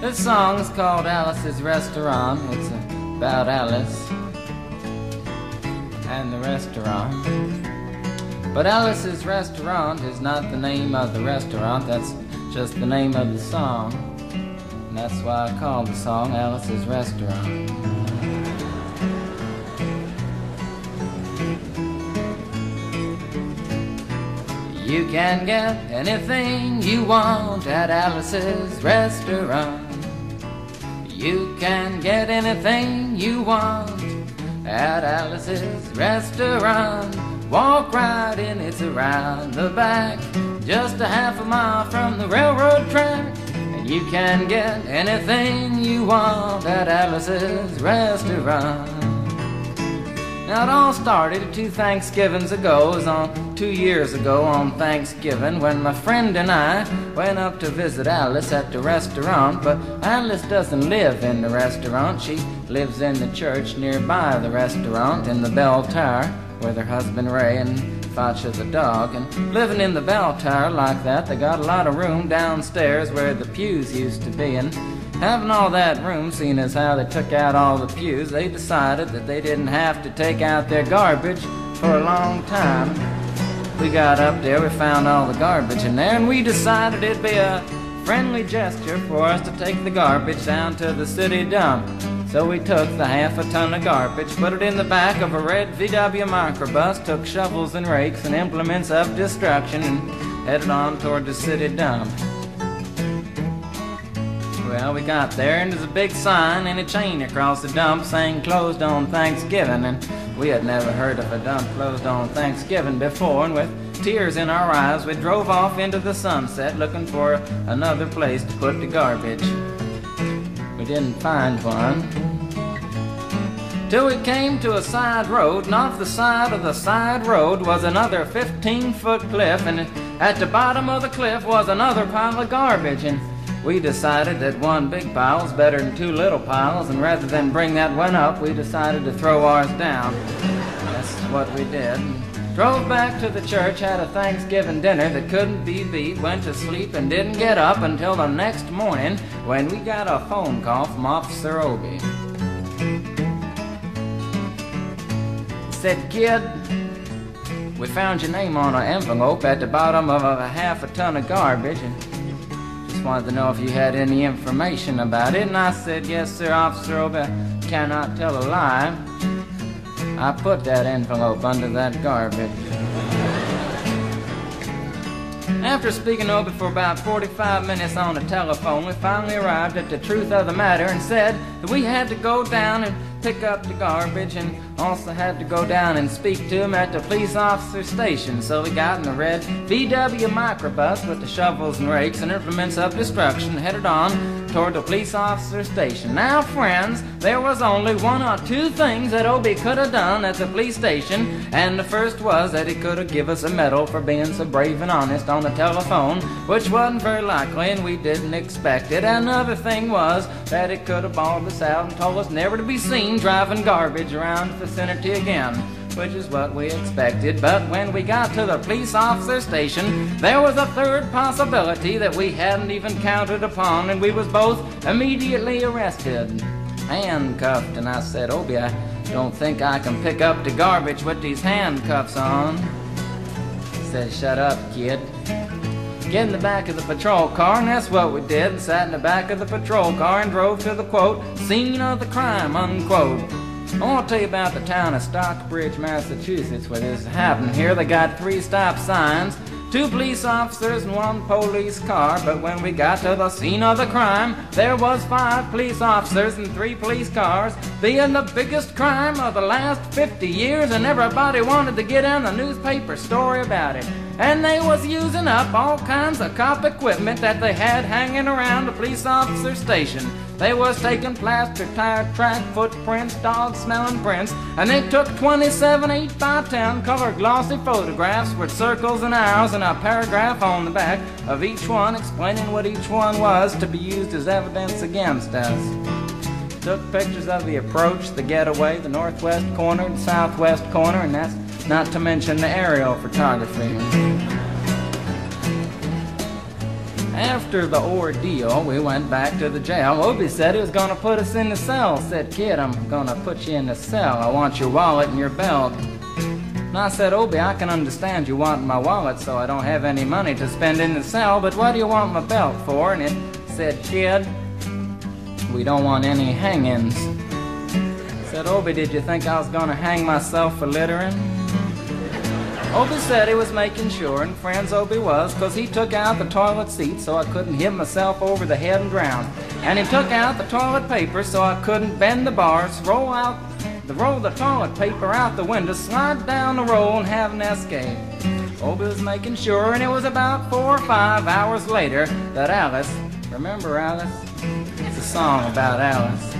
This song's called Alice's Restaurant. It's about Alice and the restaurant. But Alice's Restaurant is not the name of the restaurant, that's just the name of the song. And that's why I called the song Alice's Restaurant. You can get anything you want at Alice's Restaurant. You can get anything you want at Alice's Restaurant. Walk right in, it's around the back, just a half a mile from the railroad track. And you can get anything you want at Alice's Restaurant. Now it all started 2 Thanksgivings ago. It was on 2 years ago on Thanksgiving when my friend and I went up to visit Alice at the restaurant. But Alice doesn't live in the restaurant. She lives in the church nearby the restaurant in the bell tower with her husband Ray and Facha the dog. And living in the bell tower like that, they got a lot of room downstairs where the pews used to be. And having all that room, seeing as how they took out all the pews, they decided that they didn't have to take out their garbage for a long time. We got up there, we found all the garbage in there, and we decided it'd be a friendly gesture for us to take the garbage down to the city dump. So we took the half a ton of garbage, put it in the back of a red VW microbus, took shovels and rakes and implements of destruction, and headed on toward the city dump. Well, we got there, and there's a big sign and a chain across the dump saying closed on Thanksgiving. And we had never heard of a dump closed on Thanksgiving before, and with tears in our eyes, we drove off into the sunset looking for another place to put the garbage. We didn't find one till we came to a side road, and off the side of the side road was another 15-foot cliff, and at the bottom of the cliff was another pile of garbage. And we decided that one big pile was better than 2 little piles, and rather than bring that one up, we decided to throw ours down. That's what we did. Drove back to the church, had a Thanksgiving dinner that couldn't be beat, went to sleep and didn't get up until the next morning when we got a phone call from Officer Obie. He said, "Kid, we found your name on an envelope at the bottom of a half a ton of garbage, and just wanted to know if you had any information about it." And I said, "Yes, sir, Officer Obie, I cannot tell a lie. I put that envelope under that garbage." After speaking to Obie for about 45 minutes on the telephone, we finally arrived at the truth of the matter and said that we had to go down and pick up the garbage, and also had to go down and speak to him at the police officer station. So we got in the red VW microbus with the shovels and rakes and implements of destruction, and headed on toward the police officer station. Now, friends, there was only 1 or 2 things that Obie could have done at the police station, and the first was that he could have given us a medal for being so brave and honest on the telephone, which wasn't very likely, and we didn't expect it. Another thing was that he could have bawled us out and told us never to be seen driving garbage around the vicinity again, which is what we expected. But when we got to the police officer station, there was a third possibility that we hadn't even counted upon, and we was both immediately arrested, handcuffed. And I said, "Obie, I don't think I can pick up the garbage with these handcuffs on." He said, "Shut up, kid. Get in the back of the patrol car," and that's what we did, and sat in the back of the patrol car and drove to the, quote, "scene of the crime," unquote. I want to tell you about the town of Stockbridge, Massachusetts, where this happened. Here they got 3 stop signs, 2 police officers and 1 police car. But when we got to the scene of the crime, there was 5 police officers and 3 police cars, being the biggest crime of the last 50 years, and everybody wanted to get in the newspaper story about it. And they was using up all kinds of cop equipment that they had hanging around the police officer station. They was taking plaster tire track footprints, dog-smelling prints, and they took 27 8x10 color glossy photographs with circles and arrows and a paragraph on the back of each one explaining what each one was to be used as evidence against us. Took pictures of the approach, the getaway, the northwest corner, the southwest corner, and that's not to mention the aerial photography. After the ordeal, we went back to the jail. Obie said he was going to put us in the cell. Said, "Kid, I'm going to put you in the cell. I want your wallet and your belt." And I said, "Obie, I can understand you want my wallet so I don't have any money to spend in the cell, but what do you want my belt for?" And it said, "Kid, we don't want any hangings." I said, "Obie, did you think I was going to hang myself for littering?" Obie said he was making sure, and friends Obie was, 'cause he took out the toilet seat so I couldn't hit myself over the head and drown. And he took out the toilet paper so I couldn't bend the bars, roll the toilet paper out the window, slide down the roll, and have an escape. Obie was making sure, and it was about 4 or 5 hours later that Alice, remember Alice? It's a song about Alice.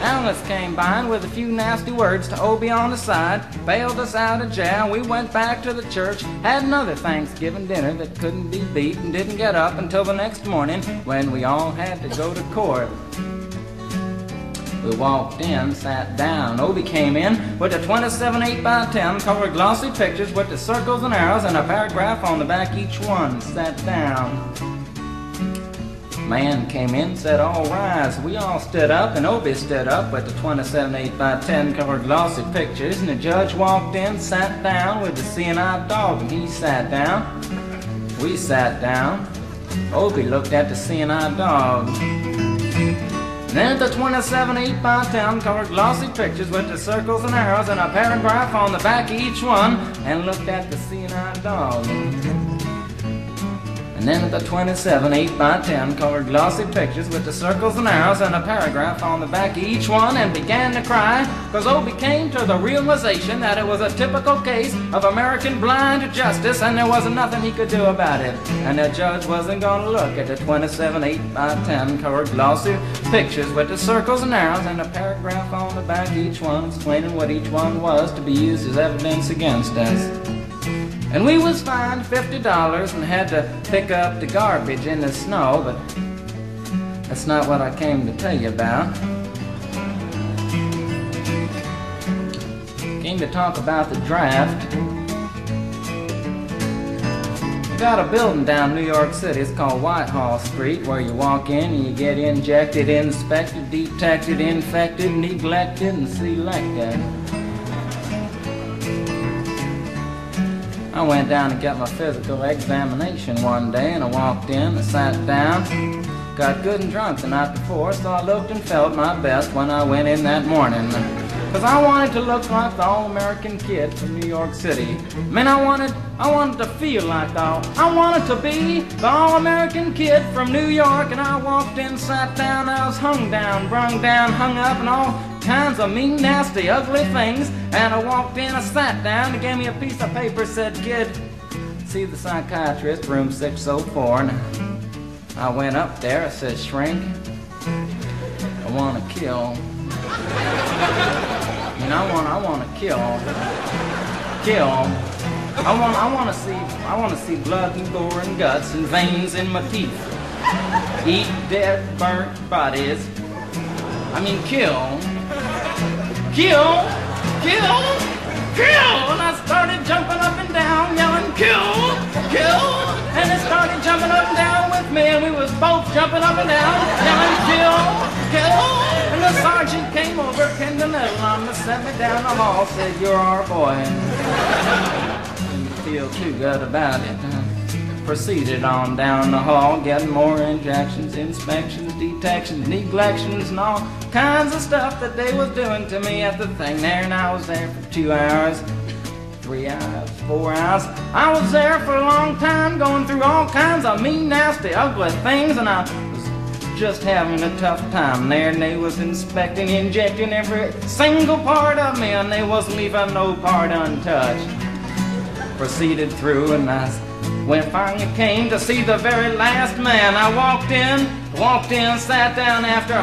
Alice came by and with a few nasty words to Obie on the side, bailed us out of jail. We went back to the church, had another Thanksgiving dinner that couldn't be beat, and didn't get up until the next morning when we all had to go to court. We walked in, sat down. Obie came in with the 27 8x10 colored glossy pictures with the circles and arrows and a paragraph on the back each one. Sat down. Man came in, said, "All rise." We all stood up, and Obie stood up with the 27 8x10 colored glossy pictures, and the judge walked in, sat down with the seeing-eyed dog, and he sat down. We sat down. Obie looked at the seeing-eyed dog. Then the 27 8x10 colored glossy pictures with the circles and arrows and a paragraph on the back of each one, and looked at the seeing-eyed dog. And then the 27 8x10 colored glossy pictures with the circles and arrows and a paragraph on the back of each one, and began to cry, 'cause Obie came to the realization that it was a typical case of American blind justice, and there wasn't nothing he could do about it. And the judge wasn't going to look at the 27 8x10 colored glossy pictures with the circles and arrows and a paragraph on the back of each one explaining what each one was to be used as evidence against us. And we was fined $50 and had to pick up the garbage in the snow, but that's not what I came to tell you about. Came to talk about the draft. We got a building down New York City. It's called Whitehall Street, where you walk in and you get injected, inspected, detected, infected, neglected, and selected. I went down to get my physical examination one day, and I walked in, I sat down, got good and drunk the night before, so I looked and felt my best when I went in that morning. 'Cause I wanted to look like the all-American kid from New York City. Man, I wanted to feel like I wanted to be the all-American kid from New York, and I walked in, sat down, I was hung down, brung down, hung up, and all kinds of mean, nasty, ugly things. And I walked in, I sat down, he gave me a piece of paper, said, "Kid, see the psychiatrist, room 604. And I went up there, I said, "Shrink, I want to kill. I want to kill. I want to see blood and gore and guts and veins in my teeth. Eat dead, burnt bodies. I mean, kill. And I started jumping up and down, yelling, kill. And it started jumping up and down with me, and we was both jumping up and down, yelling, kill. And the sergeant came over, pinned the medal on me, set me down the hall, said, "You're our boy." And didn't feel too good about it. Proceeded on down the hall, getting more injections, inspections, detections, neglections, and all kinds of stuff that they was doing to me at the thing there. And I was there for 2 hours, 3 hours, 4 hours. I was there for a long time, going through all kinds of mean, nasty, ugly things, and I was just having a tough time there. And they was inspecting, injecting every single part of me, and they wasn't leaving no part untouched. Proceeded through, and when I finally came to see the very last man, I walked in, sat down after